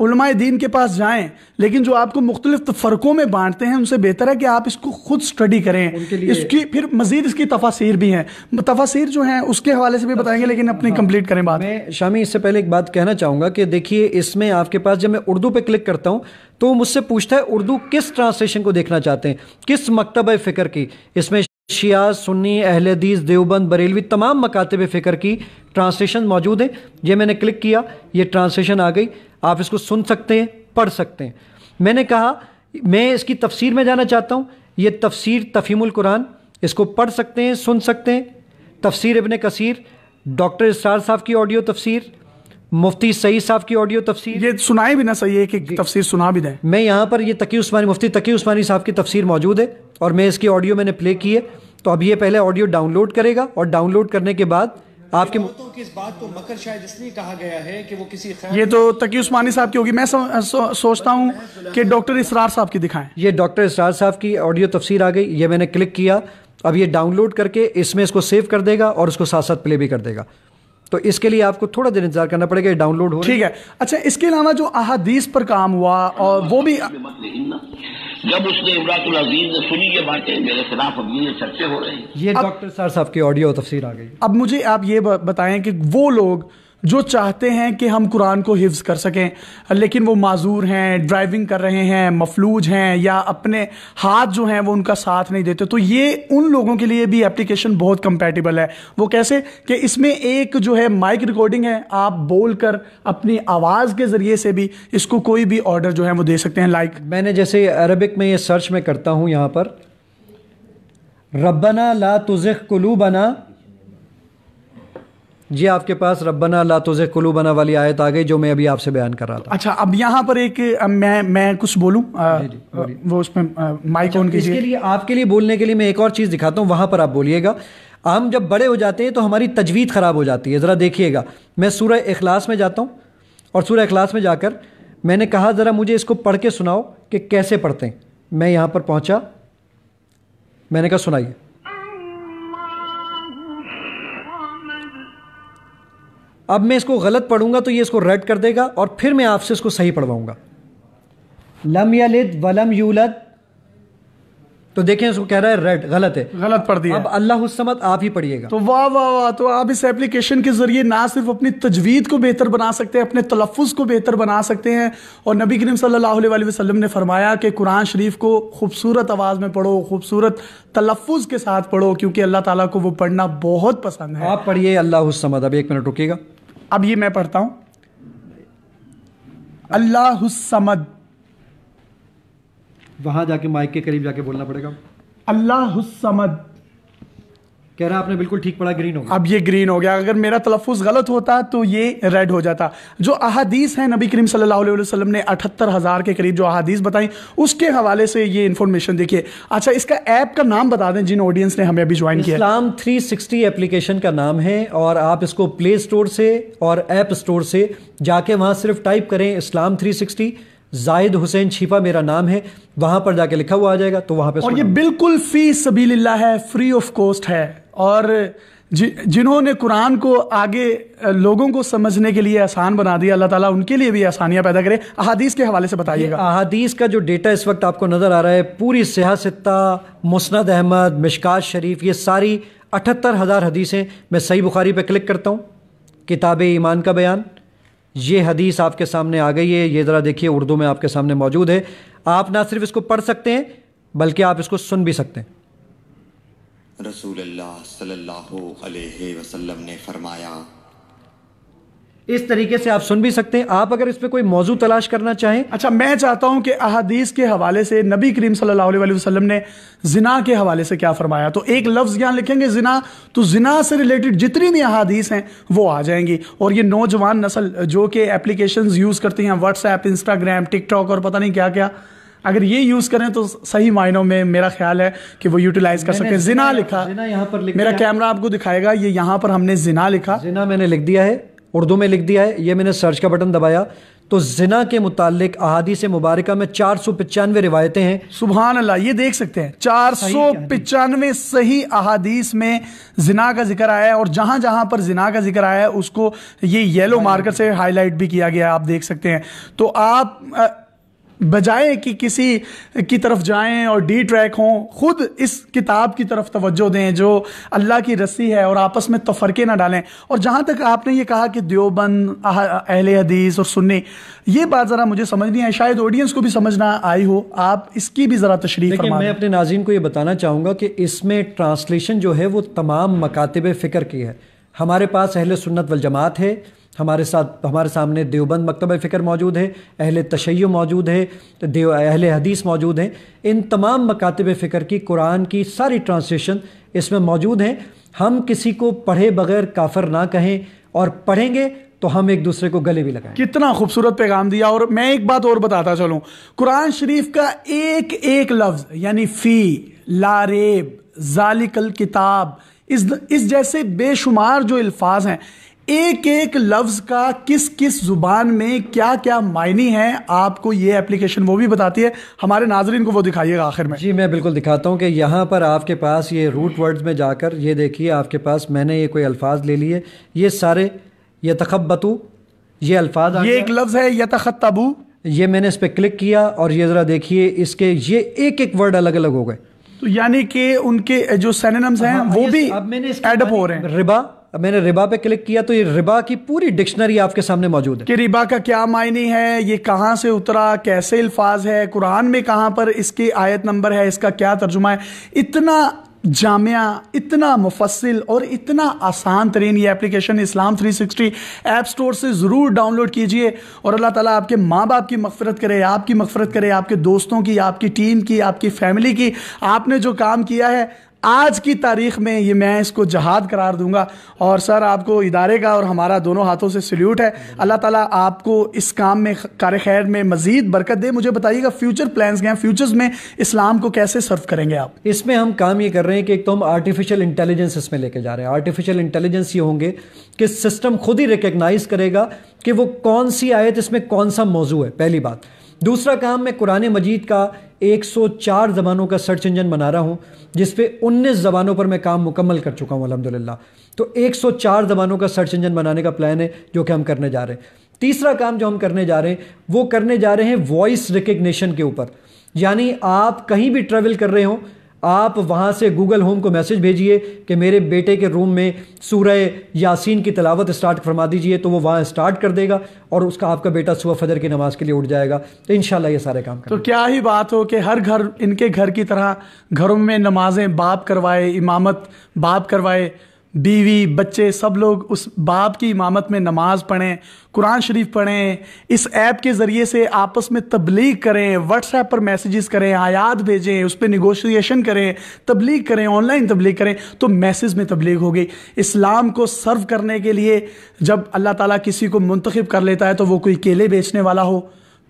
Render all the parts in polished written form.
علماء دین کے پاس جائیں، لیکن جو آپ کو مختلف فرقوں میں بانٹتے ہیں ان سے بہتر ہے کہ آپ اس کو خود سٹڈی کریں. اس کی پھر مزید اس کی تفاسیر بھی ہیں، تفاسیر جو ہیں اس کے حوالے سے بھی بتائیں گے، لیکن اپنی کمپلیٹ کریں بات. میں شامی اس سے پہلے ایک بات کہنا چاہوں گا کہ دیکھیے اس میں آپ کے پاس جب میں اردو پہ کلک کرتا ہوں تو مجھ سے پوچھتا ہے اردو کس ٹرانسلیشن کو دیکھنا چاہتے ہیں، کس مکتبہ فکر کی. اس میں شیعہ، سنی، اہل حدیث، دیوبند، بریلوی تمام مکاتب فکر کی ٹرانسلیشن موجود ہیں. یہ میں نے کلک کیا، یہ ٹرانسلیشن آ گئی. آپ اس کو سن سکتے ہیں، پڑھ سکتے ہیں. میں نے کہا میں اس کی تفسیر میں جانا چاہتا ہوں، یہ تفسیر تفہیم القرآن، اس کو پڑھ سکتے ہیں، سن سکتے ہیں. تفسیر ابن کثیر، ڈاکٹر اسرار صاحب کی آڈیو تفسیر، مفتی سعید صاحب کی آڈیو تفسیر. یہ سنائے بھی نہ صحیح ہے کہ تفسیر سنا بھی دیں. میں یہاں پر یہ تقی عثمانی، مفتی تقی عثمانی صاحب کی تفسیر موجود ہے اور میں اس کی آڈیو میں نے پلے کی ہے. تو اب یہ پہلے آڈیو ڈاؤن لوڈ کرے گا اور ڈاؤن لوڈ کرنے کے بعد آپ کے اس بات کو مکر شاید اس لیے کہا گیا ہے کہ وہ کسی یہ تو تقی عثمانی صاحب کی ہوگی. میں سوچتا ہوں کہ ڈاکٹر اسرار صاحب کی دکھائیں. یہ ڈاکٹر اسرار صاحب کی آڈیو تفسیر آ گئی. یہ میں نے کلک کیا، اب یہ ڈاؤن لوڈ کر کے اس میں اس کو سیو کر دے گا اور اس کو ساتھ ساتھ پلے بھی کر دے گا. تو اس کے لیے آپ کو تھوڑا دیر انتظار کرنا پڑے گا، یہ ڈاؤن لوڈ ہو. ٹھیک ہے. اچھا اس کے علاوہ جو احادیث پر کام ہوا اور وہ بھی جب اس نے امراۃ العزیز نے سنی یہ باتیں میرے خلاف اب یہ چرچے ہو رہے ہیں. یہ ڈاکٹر اسرار صاحب کی آڈیو تفسیر آ گئی. اب مجھے آپ یہ بتائیں کہ وہ لوگ جو چاہتے ہیں کہ ہم قرآن کو حفظ کر سکیں لیکن وہ معذور ہیں، ڈرائیونگ کر رہے ہیں، مفلوج ہیں، یا اپنے ہاتھ جو ہیں وہ ان کا ساتھ نہیں دیتے، تو یہ ان لوگوں کے لیے بھی اپلیکیشن بہت کمپیٹیبل ہے. وہ کیسے کہ اس میں ایک جو ہے مائک ریکارڈنگ ہے، آپ بول کر اپنی آواز کے ذریعے سے بھی اس کو کوئی بھی آرڈر جو ہے وہ دے سکتے ہیں. لائک میں نے جیسے عربک میں یہ سرچ میں کرتا ہوں، یہاں پر ربنا لا تزغ قلوبنا، جی آپ کے پاس ربنا لا تزغ قلوبنا والی آیت آ گئی جو میں ابھی آپ سے بیان کر رہا تھا. اچھا اب یہاں پر ایک میں کچھ بولوں، وہ اس میں مائک آن کیجیے. اس کے لیے آپ کے لیے بولنے کے لیے میں ایک اور چیز دکھاتا ہوں، وہاں پر آپ بولیے گا. ہم جب بڑے ہو جاتے ہیں تو ہماری تجوید خراب ہو جاتی ہے. ذرا دیکھیے گا، میں سورہ اخلاص میں جاتا ہوں اور سورہ اخلاص میں جا کر میں نے کہا ذرا مجھے اس کو پڑھ کے سناؤ کہ کیسے پڑھتے ہیں. میں یہاں پر پہنچا، میں نے کہا سنائیے. اب میں اس کو غلط پڑھوں گا تو یہ اس کو ریڈ کر دے گا اور پھر میں آپ سے اس کو صحیح پڑھواؤں گا. لم یلد ولم یولد، تو دیکھیں اس کو کہہ رہا ہے ریڈ، غلط ہے، غلط پڑھ دیا. اب اللہ الصمد آپ ہی پڑھیے گا. تو واہ واہ واہ، تو آپ اس ایپلیکیشن کے ذریعے نہ صرف اپنی تجوید کو بہتر بنا سکتے ہیں، اپنے تلفظ کو بہتر بنا سکتے ہیں. اور نبی کریم صلی اللہ علیہ وسلم نے فرمایا کہ قرآن شریف کو خوبصورت آواز میں پڑھو، خوبصورت تلفظ کے ساتھ پڑھو، کیونکہ اللہ تعالیٰ کو وہ پڑھنا بہت پسند ہے. آپ پڑھیے اللہ الصمد. اب ایک منٹ رکیے گا. اب یہ میں پڑھتا ہوں، اللہ الصمد. وہاں جا کے مائک کے قریب جا کے بولنا پڑے گا. اللہ الصمد. کہہ رہا آپ نے بالکل ٹھیک پڑھا، گرین ہو گیا. اب یہ گرین ہو گیا. اگر میرا تلفظ غلط ہوتا تو یہ ریڈ ہو جاتا. جو احادیث ہیں نبی کریم صلی اللہ علیہ وسلم نے 78,000 کے قریب جو احادیث بتائیں، اس کے حوالے سے یہ انفارمیشن دیکھیے. اچھا اس کا ایپ کا نام بتا دیں جن آڈینس نے ہمیں ابھی جوائن کیا. اسلام 360 اپلیکیشن کا نام ہے اور آپ اس کو پلے اسٹور سے اور ایپ اسٹور سے جا کے وہاں صرف ٹائپ کریں اسلام 360، زاہد حسین چھیپا میرا نام ہے، وہاں پر جا کے لکھا ہوا آ جائے گا. تو وہاں پہ اور یہ بالکل فی سبیل اللہ ہے، فری آف کاسٹ ہے. اور جنہوں نے قرآن کو آگے لوگوں کو سمجھنے کے لیے آسان بنا دیا، اللہ تعالیٰ ان کے لیے بھی آسانیاں پیدا کرے. احادیث کے حوالے سے بتائیے گا. احادیث کا جو ڈیٹا اس وقت آپ کو نظر آ رہا ہے، پوری صحیح ستہ، مسند احمد، مشکات شریف، یہ ساری 78,000 حدیثیں. میں صحیح بخاری پہ کلک کرتا ہوں، کتاب ایمان کا بیان، یہ حدیث آپ کے سامنے آ گئی ہے. یہ ذرا دیکھیے اردو میں آپ کے سامنے موجود ہے. آپ نہ صرف اس کو پڑھ سکتے ہیں بلکہ آپ اس کو سن بھی سکتے ہیں. رسول اللہ صلی اللہ علیہ وسلم نے فرمایا. اس طریقے سے آپ سن بھی سکتے ہیں. آپ اگر اس پہ کوئی موضوع تلاش کرنا چاہیں. اچھا میں چاہتا ہوں کہ احادیث کے حوالے سے نبی کریم صلی اللہ علیہ وسلم نے زنا کے حوالے سے کیا فرمایا، تو ایک لفظ یہاں لکھیں گے زنا، تو زنا سے ریلیٹڈ جتنی بھی احادیث ہیں وہ آ جائیں گی. اور یہ نوجوان نسل جو کہ اپلیکیشنز یوز کرتی ہیں، واٹس ایپ، انسٹاگرام، ٹک ٹاک اور پتہ نہیں کیا کیا، اگر یہ یوز کریں تو صحیح معنوں میں میرا خیال ہے کہ وہ یوٹیلائز کر سکتے ہیں. زنا لکھا، یہاں پر میرا کیمرہ آپ کو دکھائے گا، یہ یہاں پر ہم نے زنا لکھا، زنا میں نے لکھ دیا ہے، اردو میں لکھ دیا ہے. یہ میں نے سرچ کا بٹن دبایا تو زنا کے متعلق احادیث مبارکہ میں 495 روایتیں ہیں. سبحان اللہ. یہ دیکھ سکتے ہیں 495 صحیح احادیث میں زنا کا ذکر آیا ہے، اور جہاں جہاں پر زنا کا ذکر آیا ہے اس کو یہ یلو مارکر سے ہائی لائٹ بھی کیا گیا ہے، آپ دیکھ سکتے ہیں. تو آپ بجائے کہ کسی کی طرف جائیں اور ڈی ٹریک ہوں، خود اس کتاب کی طرف توجہ دیں جو اللہ کی رسی ہے، اور آپس میں تفرقے نہ ڈالیں. اور جہاں تک آپ نے یہ کہا کہ دیوبند، اہل حدیث اور سنی، یہ بات ذرا مجھے سمجھ نہیں آئی، شاید آڈینس کو بھی سمجھنا آئی ہو، آپ اس کی بھی ذرا تشریح فرمائیں. لیکن میں اپنے ناظرین کو یہ بتانا چاہوں گا کہ اس میں ٹرانسلیشن جو ہے وہ تمام مکاتب فکر کی ہے. ہمارے پاس اہل سنت والجماعت ہے، ہمارے سامنے دیوبند مکتبہ فکر موجود ہے، اہل تشیع موجود ہے، اہل حدیث موجود ہیں. ان تمام مکاتب فکر کی قرآن کی ساری ٹرانسلیشن اس میں موجود ہیں. ہم کسی کو پڑھے بغیر کافر نہ کہیں، اور پڑھیں گے تو ہم ایک دوسرے کو گلے بھی لگائیں. کتنا خوبصورت پیغام دیا. اور میں ایک بات اور بتاتا چلوں، قرآن شریف کا ایک ایک لفظ، یعنی فی، لا ریب، ذالک الکتاب، اس جیسے بے شمار جو الفاظ ہیں، ایک ایک لفظ کا کس کس زبان میں کیا کیا معنی ہے، آپ کو یہ اپلیکیشن وہ بھی بتاتی ہے. ہمارے ناظرین کو وہ دکھائیے گا آخر میں. جی میں بالکل دکھاتا ہوں کہ یہاں پر آپ کے پاس یہ روٹ ورڈز میں جا کر یہ دیکھیے، آپ کے پاس میں نے یہ کوئی الفاظ لے لیے، یہ سارے یتخبطو، یہ الفاظ یہ ایک لفظ ہے یتخطبو، یہ میں نے اس پہ کلک کیا اور یہ ذرا دیکھیے اس کے یہ ایک ایک ورڈ الگ الگ ہو گئے. تو یعنی کہ ان کے جو سینونمز ہیں وہ بھی ایڈ اپ ہو رہے ہیں. ربا، اب میں نے ربا پہ کلک کیا تو یہ ربا کی پوری ڈکشنری آپ کے سامنے موجود ہے کہ ربا کا کیا معنی ہے، یہ کہاں سے اترا، کیسے الفاظ ہے، قرآن میں کہاں پر اس کی آیت نمبر ہے، اس کا کیا ترجمہ ہے. اتنا جامعہ، اتنا مفصل اور اتنا آسان ترین یہ اپلیکیشن اسلام 360 ایپ سٹور سے ضرور ڈاؤن لوڈ کیجئے. اور اللہ تعالیٰ آپ کے ماں باپ کی مغفرت کرے، آپ کی مغفرت کرے، آپ کے دوستوں کی، آپ کی ٹیم کی، آپ کی فیملی کی. آپ نے جو کام کیا ہے آج کی تاریخ میں، یہ میں اس کو جہاد قرار دوں گا. اور سر آپ کو ادارے کا اور ہمارا دونوں ہاتھوں سے سلیوٹ ہے. اللہ تعالیٰ آپ کو اس کام میں، کار خیر میں مزید برکت دے. مجھے بتائیے گا فیوچر پلانز کیا ہیں، فیوچرز میں اسلام کو کیسے سرو کریں گے آپ؟ اس میں ہم کام یہ کر رہے ہیں کہ ایک تو ہم آرٹیفیشل انٹیلیجنس اس میں لے کے جا رہے ہیں. آرٹیفیشل انٹیلیجنس یہ ہوں گے کہ سسٹم خود ہی ریکگنائز کرے گا کہ وہ کون سی آیت، اس میں کون سا موضوع ہے، پہلی بات. دوسرا کام، میں قرآن مجید کا 104 زبانوں کا سرچ انجن بنا رہا ہوں، جس پہ 19 زبانوں پر میں کام مکمل کر چکا ہوں الحمدللہ. تو 104 زبانوں کا سرچ انجن بنانے کا پلان ہے جو کہ ہم کرنے جا رہے ہیں. تیسرا کام جو ہم کرنے جا رہے ہیں وہ کرنے جا رہے ہیں وائس ریکگنیشن کے اوپر. یعنی آپ کہیں بھی ٹریول کر رہے ہوں، آپ وہاں سے گوگل ہوم کو میسج بھیجئے کہ میرے بیٹے کے روم میں سورہ یاسین کی تلاوت اسٹارٹ فرما دیجئے، تو وہ وہاں اسٹارٹ کر دے گا اور اس کا آپ کا بیٹا صبح فجر کی نماز کے لیے اٹھ جائے گا. تو انشاءاللہ یہ سارے کام کریں. تو کیا ہی بات ہو کہ ہر گھر ان کے گھر کی طرح گھروں میں نمازیں باپ کروائے، امامت باپ کروائے، بیوی بچے سب لوگ اس باپ کی امامت میں نماز پڑھیں، قرآن شریف پڑھیں. اس ایپ کے ذریعے سے آپس میں تبلیغ کریں، واٹس ایپ پر میسیجز کریں، آیات بھیجیں، اس پہ نیگوشیشن کریں، تبلیغ کریں، آن لائن تبلیغ کریں. تو میسیج میں تبلیغ ہو گئی. اسلام کو سرو کرنے کے لیے جب اللہ تعالیٰ کسی کو منتخب کر لیتا ہے تو وہ کوئی کیلے بیچنے والا ہو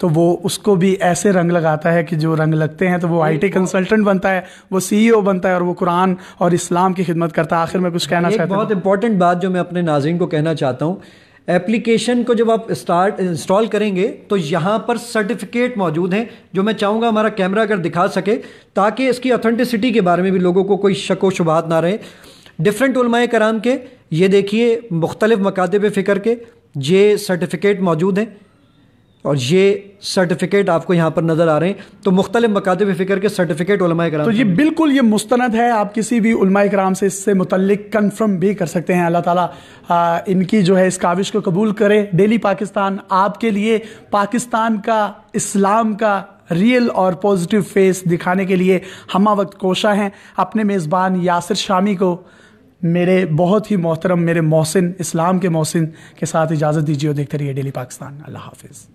تو وہ اس کو بھی ایسے رنگ لگاتا ہے کہ جو رنگ لگتے ہیں تو وہ آئی ٹی کنسلٹنٹ بنتا ہے، وہ سی ای او بنتا ہے، اور وہ قرآن اور اسلام کی خدمت کرتا ہے. آخر میں کچھ کہنا چاہتا ہوں. ایک بہت امپورٹنٹ بات جو میں اپنے ناظرین کو کہنا چاہتا ہوں، ایپلیکیشن کو جب آپ انسٹال کریں گے تو یہاں پر سرٹیفکیٹ موجود ہیں جو میں چاہوں گا ہمارا کیمرہ اگر دکھا سکے تاکہ اس کی اتھینٹسٹی کے بارے میں بھی لوگوں کو کوئی شک و شبہات نہ رہے. ڈفرینٹ علماء کرام کے یہ دیکھیے مختلف مکاتب فکر کے یہ سرٹیفکیٹ موجود ہیں، اور یہ سرٹیفکیٹ آپ کو یہاں پر نظر آ رہے ہیں. تو مختلف مکاتب فکر کے سرٹیفکیٹ علماء کرام، تو یہ بالکل یہ مستند ہے. آپ کسی بھی علماء کرام سے اس سے متعلق کنفرم بھی کر سکتے ہیں. اللہ تعالیٰ ان کی جو ہے اس کاوش کو قبول کرے. ڈیلی پاکستان آپ کے لیے پاکستان کا، اسلام کا ریئل اور پازیٹیو فیس دکھانے کے لیے ہمہ وقت کوشاں ہیں. اپنے میزبان یاسر شامی کو میرے بہت ہی محترم، میرے محسن، اسلام کے محسن کے ساتھ اجازت دیجیے اور دیکھتے رہیے ڈیلی پاکستان. اللہ حافظ.